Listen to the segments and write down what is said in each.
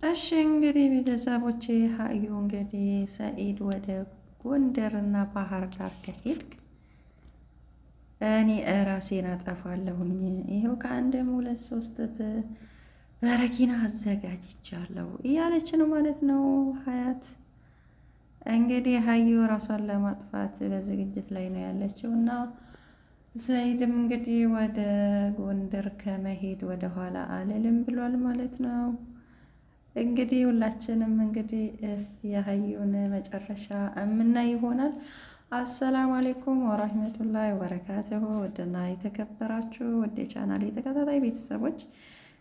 እሺ እንግዲህ ቤተሰቦቼ ሀዩ እንግዲህ ሰኢድ ወደ ጎንደርና ባህር ዳር ከሄድክ እኔ ራሴን አጠፋለሁኝ። ይኸው ከአንድም ሁለት ሶስት በረኪና አዘጋጅቻለሁ እያለች ነው ማለት ነው ሀያት። እንግዲህ ሀዩ ራሷን ለማጥፋት በዝግጅት ላይ ነው ያለችው እና ሰኢድም እንግዲህ ወደ ጎንደር ከመሄድ ወደ ኋላ አልልም ብሏል ማለት ነው። እንግዲህ ሁላችንም እንግዲህ እስቲ የሀዩን መጨረሻ የምናይ ይሆናል። አሰላሙ አሌይኩም ወራህመቱላሂ ወበረካቱሁ። ውድና የተከበራችሁ ውድ የቻናሌ ተከታታይ ቤተሰቦች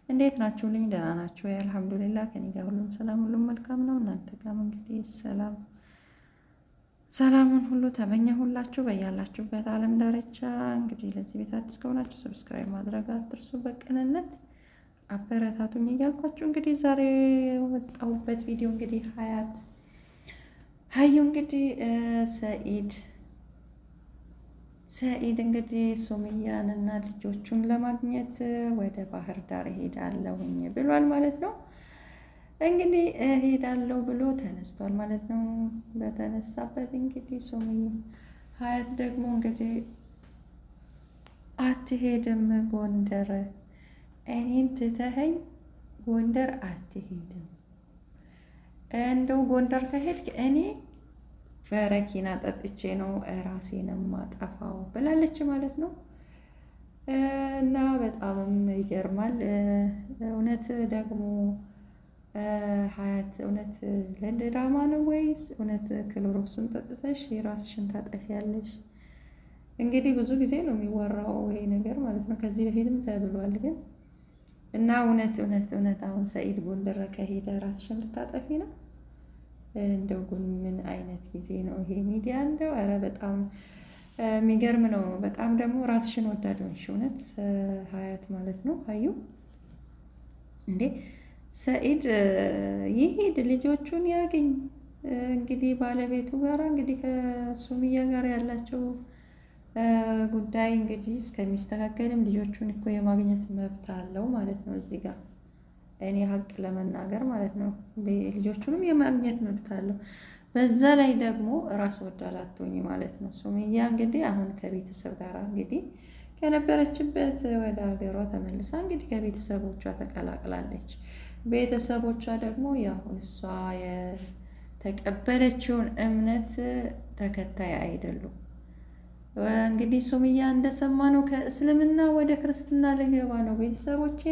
እንዴት ናችሁልኝ? ደህና ናችሁ? አልሐምዱሊላህ ከኔ ጋር ሁሉም ሰላም፣ ሁሉም መልካም ነው። እናንተ ጋርም እንግዲህ ሰላሙን ሁሉ ተመኘሁላችሁ በያላችሁበት ዓለም ዳርቻ። እንግዲህ ለዚህ ቤት አዲስ ከሆናችሁ ሰብስክራይብ ማድረግ አትርሱ። በቅንነት አበረታቱኝ እያልኳችሁ እንግዲህ ዛሬ ወጣሁበት ቪዲዮ እንግዲህ ሀዩ እንግዲህ ሰኢድ እንግዲህ ሱመያን እና ልጆቹን ለማግኘት ወደ ባህር ዳር እሄዳለሁኝ ብሏል ማለት ነው። እንግዲህ እሄዳለሁ ብሎ ተነስቷል ማለት ነው። በተነሳበት እንግዲህ ሀያት ደግሞ እንግዲህ አትሄድም ጎንደር፣ እኔን ትተኸኝ ጎንደር አትሄድም፣ እንደው ጎንደር ከሄድክ እኔ በረኪና ጠጥቼ ነው ራሴን ማጠፋው ብላለች ማለት ነው። እና በጣምም ይገርማል እውነት ደግሞ ሀያት እውነት ለድራማ ነው ወይስ እውነት ክሎሮክሱን ጠጥተሽ የራስሽን ታጠፊያለሽ? እንግዲህ ብዙ ጊዜ ነው የሚወራው ይሄ ነገር ማለት ነው። ከዚህ በፊትም ተብሏል። ግን እና እውነት አሁን ሰኢድ ጎንደር ከሄደ ራስሽን ልታጠፊ ነው? እንደው ግን ምን አይነት ጊዜ ነው ይሄ ሚዲያ? እንደው ኧረ በጣም የሚገርም ነው። በጣም ደግሞ ራስሽን ወዳድ ሆንሽ እውነት ሀያት ማለት ነው። ሀዩ እንዴ ሰኢድ ይሄድ ልጆቹን ያገኝ እንግዲህ ባለቤቱ ጋር እንግዲህ ከሱመያ ጋር ያላቸው ጉዳይ እንግዲህ እስከሚስተካከልም ልጆቹን እኮ የማግኘት መብት አለው ማለት ነው። እዚህ ጋር እኔ ሀቅ ለመናገር ማለት ነው ልጆቹንም የማግኘት መብት አለው። በዛ ላይ ደግሞ ራስ ወዳድ አትሆኚ ማለት ነው። ሱመያ እንግዲህ አሁን ከቤተሰብ ጋር እንግዲህ ከነበረችበት ወደ ሀገሯ ተመልሳ እንግዲህ ከቤተሰቦቿ ተቀላቅላለች። ቤተሰቦቿ ደግሞ ያው እሷ የተቀበለችውን እምነት ተከታይ አይደሉም። እንግዲህ ሱመያ እንደሰማነው ከእስልምና ወደ ክርስትና ልገባ ነው፣ ቤተሰቦቼ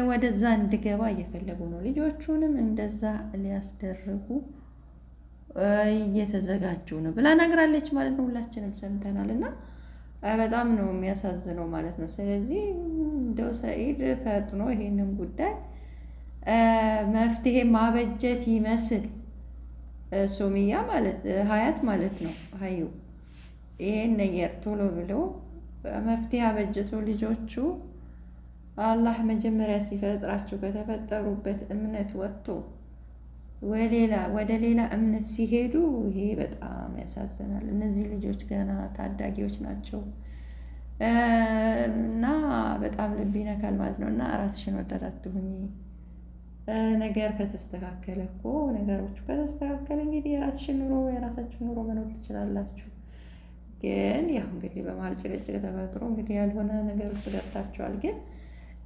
ወደዛ እንድገባ እየፈለጉ ነው፣ ልጆቹንም እንደዛ ሊያስደርጉ እየተዘጋጁ ነው ብላ ነግራለች ማለት ነው። ሁላችንም ሰምተናል እና በጣም ነው የሚያሳዝነው ማለት ነው። ስለዚህ እንደው ሰኢድ ፈጥኖ ይሄንን ጉዳይ መፍትሄ ማበጀት ይመስል ሱመያ ማለት ሀያት ማለት ነው ሀዩ ይሄን ነገር ቶሎ ብሎ መፍትሄ አበጀቶ ልጆቹ አላህ መጀመሪያ ሲፈጥራቸው ከተፈጠሩበት እምነት ወጥቶ ወደ ሌላ እምነት ሲሄዱ ይሄ በጣም ያሳዝናል። እነዚህ ልጆች ገና ታዳጊዎች ናቸው እና በጣም ልብ ይነካል ማለት ነው። እና ራስሽን ወዳድ አትሁኚ። ነገር ከተስተካከለ እኮ ነገሮቹ ከተስተካከለ እንግዲህ የራስሽን ኑሮ የራሳችሁን ኑሮ መኖር ትችላላችሁ። ግን ያው እንግዲህ በመሀል ጭቅጭቅ ተፈጥሮ እንግዲህ ያልሆነ ነገር ውስጥ ገብታችኋል። ግን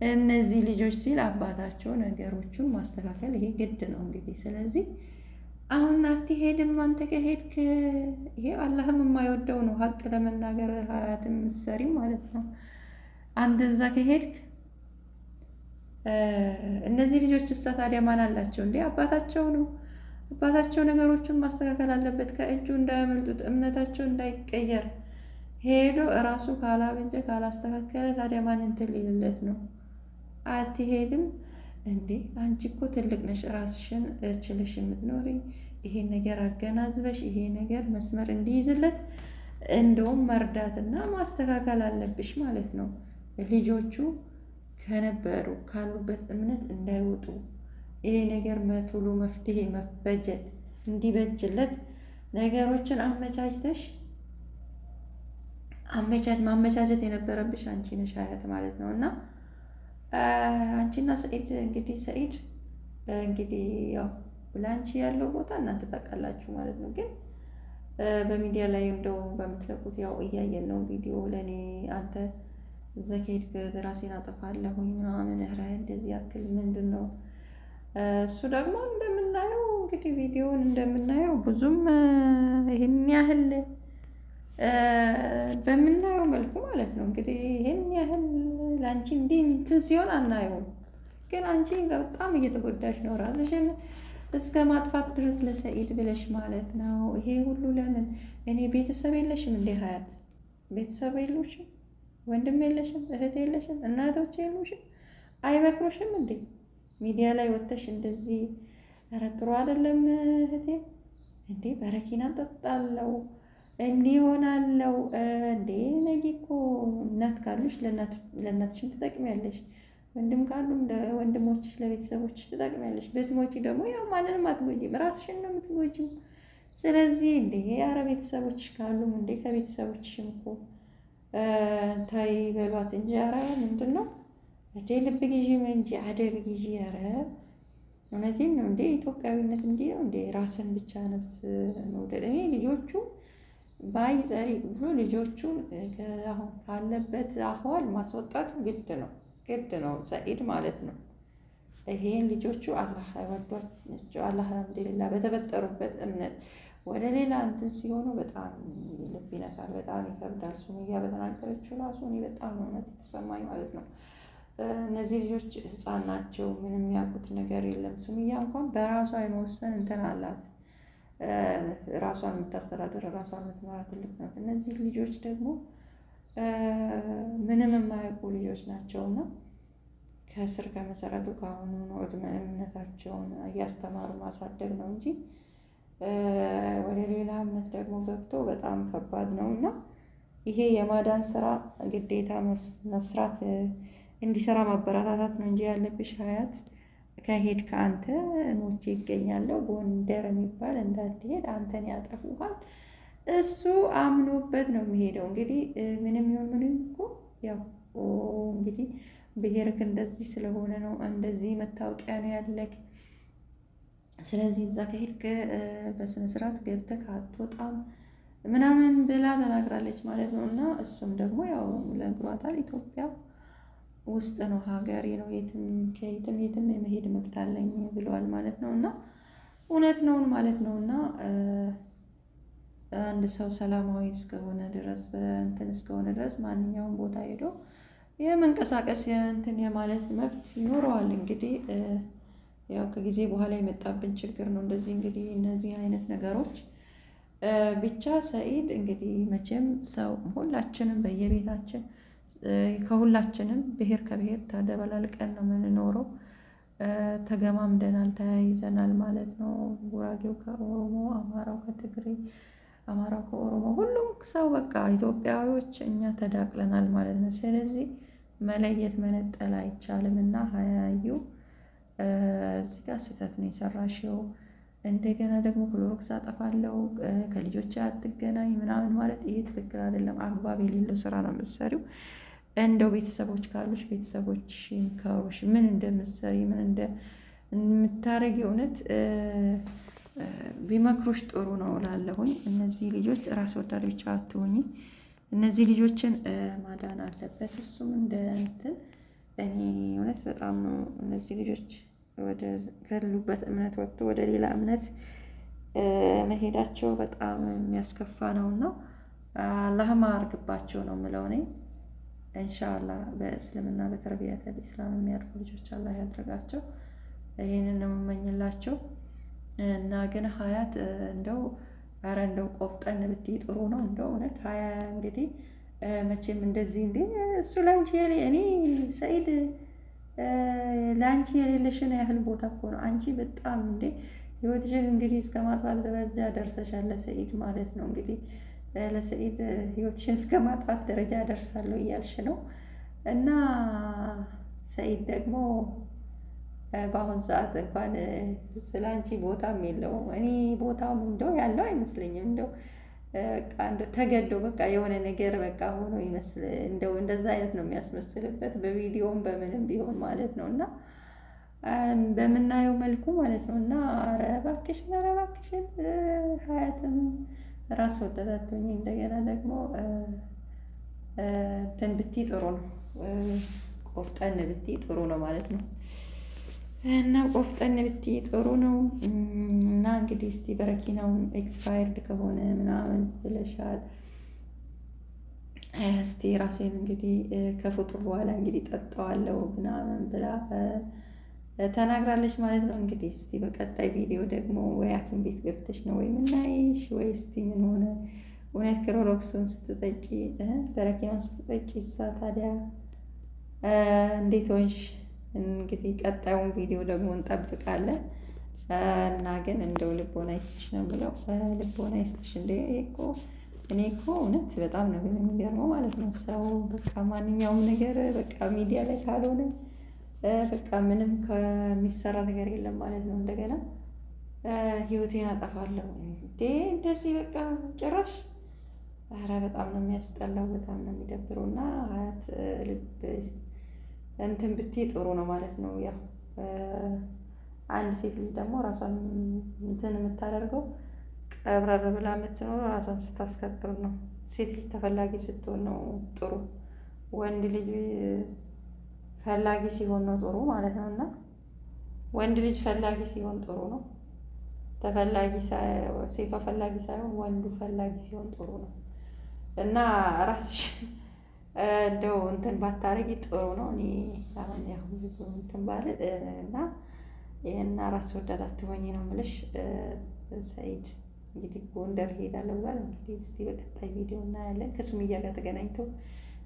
እነዚህ ልጆች ሲል አባታቸው ነገሮቹን ማስተካከል ይሄ ግድ ነው እንግዲህ። ስለዚህ አሁን አትሄድም አንተ ከሄድክ ይሄ አላህም የማይወደው ነው ሀቅ ለመናገር ሀያትም ሰሪ ማለት ነው። አንተ እዛ ከሄድክ እነዚህ ልጆች እሳ ታዲያ ማን አላቸው እንዴ? አባታቸው ነው። አባታቸው ነገሮቹን ማስተካከል አለበት፣ ከእጁ እንዳያመልጡት፣ እምነታቸው እንዳይቀየር ሄዶ እራሱ ካላበጀ ካላስተካከለ ታዲያ ማን እንትን ሊልለት ነው? አትሄድም እንዴ? አንቺ እኮ ትልቅ ነሽ፣ ራስሽን ችለሽ የምትኖሪ ይሄን ነገር አገናዝበሽ ይሄ ነገር መስመር እንዲይዝለት እንደውም መርዳትና ማስተካከል አለብሽ ማለት ነው። ልጆቹ ካሉበት እምነት እንዳይወጡ ይሄ ነገር ቶሎ መፍትሄ መበጀት እንዲበጅለት ነገሮችን ማመቻቸት የነበረብሽ አንቺ ነሽ ሀያት ማለት ነው። እና አንቺና ሰኢድ እንግዲህ ሰኢድ እንግዲህ ያው ለአንቺ ያለው ቦታ እናንተ ታውቃላችሁ ማለት ነው። ግን በሚዲያ ላይ እንደው በምትለቁት ያው እያየን ነው ቪዲዮ ለእኔ አንተ እዛ ከሄድክ ራሴን አጠፋለሁኝ ምናምን ኧረ እንደዚህ ያክል ምንድን ነው እሱ ደግሞ እንደምናየው እንግዲህ ቪዲዮውን እንደምናየው ብዙም ይህን ያህል በምናየው መልኩ ማለት ነው እንግዲህ ይህን ያህል ለአንቺ እንዲህ እንትን ሲሆን አናየውም። ግን አንቺ በጣም እየተጎዳሽ ነው ራስሽን እስከ ማጥፋት ድረስ ለሰኢድ ብለሽ ማለት ነው። ይሄ ሁሉ ለምን? እኔ ቤተሰብ የለሽም እንዴ ሀያት? ቤተሰብ የሉሽም? ወንድም የለሽም? እህት የለሽም? እናቶች የሉሽም? አይመክሩሽም እንዴ? ሚዲያ ላይ ወጥተሽ እንደዚህ ኧረ ጥሩ አይደለም እህቴ እንዴ በረኪና ጠጣለው እንዲህ ሆናለው እንዴ ነገ እኮ እናት ካሉሽ ለእናትሽም ትጠቅሚያለሽ፣ ወንድም ካሉ ወንድሞችሽ ለቤተሰቦችሽ ትጠቅሚያለሽ። ብትሞቺ ደግሞ ያው ማንንም አትጎጂም፣ ራስሽን ነው የምትጎጂው። ስለዚህ እንዴ ኧረ ቤተሰቦችሽ ካሉም እንዴ ከቤተሰቦችሽም እኮ ታይ በሏት እንጂ ኧረ ምንድን ነው እንዴ ልብ ግዢ እንጂ አደብ ግዢ። ኧረ እውነቴን ነው እንዴ ኢትዮጵያዊነት እንዲህ ነው እንዴ? ራስን ብቻ ነፍስ መውደድ። እኔ ልጆቹ ባይጠሪ ብሎ ልጆቹን አሁን ካለበት አህዋል ማስወጣቱ ግድ ነው ሰኢድ ማለት ነው። ይሄን ልጆቹ አላህ ወዷቸው አላህ አልሐምዱሊላህ በተፈጠሩበት እምነት ወደ ሌላ እንትን ሲሆኑ በጣም ልብ ይነካል፣ በጣም ይከብዳል። ሱመያ በተናገረችው ራሱ እኔ በጣም እውነት የተሰማኝ ማለት ነው። እነዚህ ልጆች ህፃን ናቸው፣ ምንም የሚያውቁት ነገር የለም። ሱመያ እንኳን በራሷ የመወሰን እንትን አላት፣ ራሷን የምታስተዳደር ራሷን የምትመራ ትልቅ ናት። እነዚህ ልጆች ደግሞ ምንም የማያውቁ ልጆች ናቸውና ከስር ከመሰረቱ ከአሁኑ ነው እምነታቸውን እያስተማሩ ማሳደግ ነው እንጂ ወደ ሌላ እምነት ደግሞ ገብቶ በጣም ከባድ ነው። እና ይሄ የማዳን ስራ ግዴታ መስራት እንዲሰራ ማበረታታት ነው እንጂ ያለብሽ ሀያት ከሄድ ከአንተ ሞቼ ይገኛለሁ ጎንደር የሚባል እንዳትሄድ አንተን ያጠፉሃል። እሱ አምኖበት ነው የሚሄደው። እንግዲህ ምንም ይሁን ምንም እኮ ያው እንግዲህ ብሔርክ እንደዚህ ስለሆነ ነው እንደዚህ መታወቂያ ነው ያለክ። ስለዚህ እዛ ከሄድክ በስነ ስርዓት ገብተህ አትወጣም ምናምን ብላ ተናግራለች ማለት ነው። እና እሱም ደግሞ ያው ነግሯታል ኢትዮጵያ ውስጥ ነው ሀገሬ ነው የትም የመሄድ መብት አለኝ ብለዋል ማለት ነው። እና እውነት ነውን ማለት ነው። እና አንድ ሰው ሰላማዊ እስከሆነ ድረስ በእንትን እስከሆነ ድረስ ማንኛውም ቦታ ሄዶ የመንቀሳቀስ እንትን የማለት መብት ይኖረዋል። እንግዲህ ያው ከጊዜ በኋላ የመጣብን ችግር ነው እንደዚህ እንግዲህ እነዚህ አይነት ነገሮች ብቻ ሰኢድ እንግዲህ መቼም ሰው ሁላችንም በየቤታችን ከሁላችንም ብሔር ከብሔር ተደበላልቀን ነው የምንኖረው። ተገማምደናል፣ ተያይዘናል ማለት ነው። ጉራጌው ከኦሮሞ፣ አማራው ከትግሬ፣ አማራው ከኦሮሞ፣ ሁሉም ሰው በቃ ኢትዮጵያዊዎች እኛ ተዳቅለናል ማለት ነው። ስለዚህ መለየት መነጠል አይቻልም። እና ሀያዩ እዚህ ጋር ስህተት ነው የሰራሽው። እንደገና ደግሞ ክሎሮክስ አጠፋለሁ ከልጆች አትገናኝ ምናምን ማለት ይሄ ትክክል አይደለም። አግባብ የሌለው ስራ ነው የምትሰሪው። እንደው ቤተሰቦች ካሉሽ ቤተሰቦች ይምከሩሽ፣ ምን እንደምትሰሪ ምን እንደምታረጊ እውነት ቢመክሩሽ ጥሩ ነው እላለሁኝ። እነዚህ ልጆች ራስ ወዳዶች አትሆኚ። እነዚህ ልጆችን ማዳን አለበት። እሱም እንደ እንትን እኔ እውነት በጣም ነው እነዚህ ልጆች ወደ ከሉበት እምነት ወጥቶ ወደ ሌላ እምነት መሄዳቸው በጣም የሚያስከፋ ነውና አላህማ አርግባቸው ነው የምለው እኔ። ኢንሻአላህ በእስልምና በተርቢያተል ኢስላም የሚያድጉ ልጆች አላህ ያድርጋቸው። ይሄንን ነው የምመኝላቸው። እና ግን ሀያት እንደው ኧረ እንደው ቆፍጠን ብትይ ጥሩ ነው። እንደው እውነት ሀያ እንግዲህ መቼም እንደዚህ እንዴ እሱ ላንቺ እኔ ሰኢድ ለአንቺ የሌለሽን ያህል ቦታ እኮ ነው። አንቺ በጣም እንዴ ህይወትሽን እንግዲህ እስከ ማጥፋት ደረጃ ደርሰሻል ለሰኢድ ማለት ነው። እንግዲህ ለሰኢድ ህይወትሽን እስከ ማጥፋት ደረጃ ደርሳለሁ እያልሽ ነው። እና ሰኢድ ደግሞ በአሁን ሰዓት እንኳን ስለ አንቺ ቦታም የለውም። እኔ ቦታውም እንደው ያለው አይመስለኝም። እንደው ተገዶ በቃ የሆነ ነገር በቃ ሆኖ ይመስል እንደው እንደዛ አይነት ነው የሚያስመስልበት በቪዲዮም በምንም ቢሆን ማለት ነው። እና በምናየው መልኩ ማለት ነው። እና ኧረ እባክሽን ሀያትም ራስ ወዳድ አትሁኚ። እንደገና ደግሞ እንትን ብትይ ጥሩ ነው፣ ቆፍጠን ብትይ ጥሩ ነው ማለት ነው። እና ቆፍጠን ብትይ ጥሩ ነው። እና እንግዲህ እስቲ በረኪናውን ኤክስፓየርድ ከሆነ ምናምን ብለሻል። እስቲ ራሴን እንግዲህ ከፍጡር በኋላ እንግዲህ ጠጣዋለሁ ምናምን ብላ ተናግራለች ማለት ነው። እንግዲህ እስቲ በቀጣይ ቪዲዮ ደግሞ ወይ ሐኪም ቤት ገብተሽ ነው ወይ ምናይሽ ወይ እስቲ ምን ሆነ እውነት ክሎሮክሱን ስትጠጪ በረኪናውን ስትጠጪ እሳ ታዲያ እንዴት ሆንሽ? እንግዲህ ቀጣዩን ቪዲዮ ደግሞ እንጠብቃለን። እና ግን እንደው ልቦና ይስጥሽ ነው ብለው ልቦና ይስጥሽ። እኔ እኮ እውነት በጣም ነው ግን የሚገርመው ማለት ነው። ሰው በቃ ማንኛውም ነገር በቃ ሚዲያ ላይ ካልሆነ በቃ ምንም ከሚሰራ ነገር የለም ማለት ነው። እንደገና ህይወቴን አጠፋለሁ እንዴ እንደዚህ በቃ ጭራሽ። ኧረ በጣም ነው የሚያስጠላው፣ በጣም ነው የሚደብረው። እና ሀያት ልብ እንትን ብትይ ጥሩ ነው ማለት ነው። ያው አንድ ሴት ልጅ ደግሞ ራሷን እንትን የምታደርገው ቀብረር ብላ የምትኖረው ራሷን ስታስከብር ነው። ሴት ልጅ ተፈላጊ ስትሆን ነው ጥሩ። ወንድ ልጅ ፈላጊ ሲሆን ነው ጥሩ ማለት ነው። እና ወንድ ልጅ ፈላጊ ሲሆን ጥሩ ነው። ሴቷ ፈላጊ ሳይሆን ወንዱ ፈላጊ ሲሆን ጥሩ ነው። እና ራስሽ እንደው እንትን ባታረጊ ጥሩ ነው። እኔ አሁን ያው ብዙ እንትን ባለ እና ይሄና ራስ ወዳድ አትሆኚ ነው የምልሽ። ሰኢድ እንግዲህ ጎንደር ሄዳለሁ ብሏል። እንግዲህ እስቲ በቀጣይ ቪዲዮ እናያለን። ከሱምያ ጋር ተገናኝቶ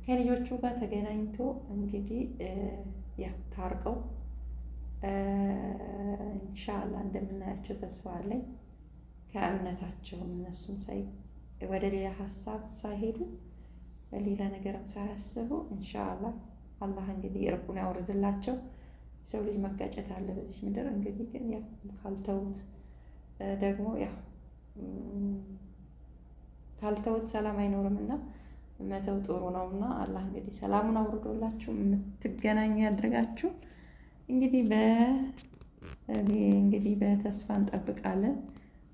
ከልጆቹ ጋር ተገናኝቶ እንግዲህ ያው ታርቀው ኢንሻአላህ እንደምናያቸው ተስፋ አለኝ። ከእምነታቸውም እነሱም ወደ ሌላ ሀሳብ ሳይሄዱ ሌላ ነገርም ሳያስቡ ኢንሻአላህ አላህ እንግዲህ እርቁን ያወርድላቸው። ሰው ልጅ መጋጨት አለ በዚህ ምድር። እንግዲህ ግን ያው ካልተውት ደግሞ ያው ካልተውት ሰላም አይኖርም እና መተው ጥሩ ነው። እና አላህ እንግዲህ ሰላሙን አውርዶላችሁ የምትገናኙ ያድርጋችሁ። እንግዲህ በተስፋ እንጠብቃለን።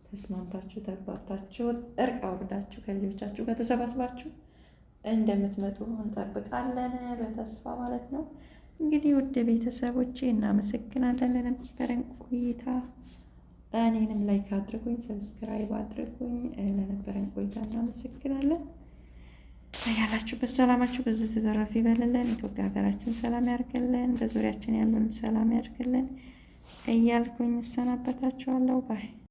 ተስማምታችሁ ተግባብታችሁ እርቅ አውርዳችሁ ከልጆቻችሁ ጋር ተሰባስባችሁ እንደምትመጡ እንጠብቃለን በተስፋ ማለት ነው። እንግዲህ ውድ ቤተሰቦቼ እናመሰግናለን ለነበረን ቆይታ። እኔንም ላይክ አድርጉኝ፣ ሰብስክራይብ አድርጉኝ። ለነበረን ቆይታ እናመሰግናለን። ያላችሁበት ሰላማችሁ ብዙ ተተረፍ ይበልልን። ኢትዮጵያ ሀገራችን ሰላም ያርግልን፣ በዙሪያችን ያሉንም ሰላም ያርግልን እያልኩኝ እሰናበታችኋለሁ ባይ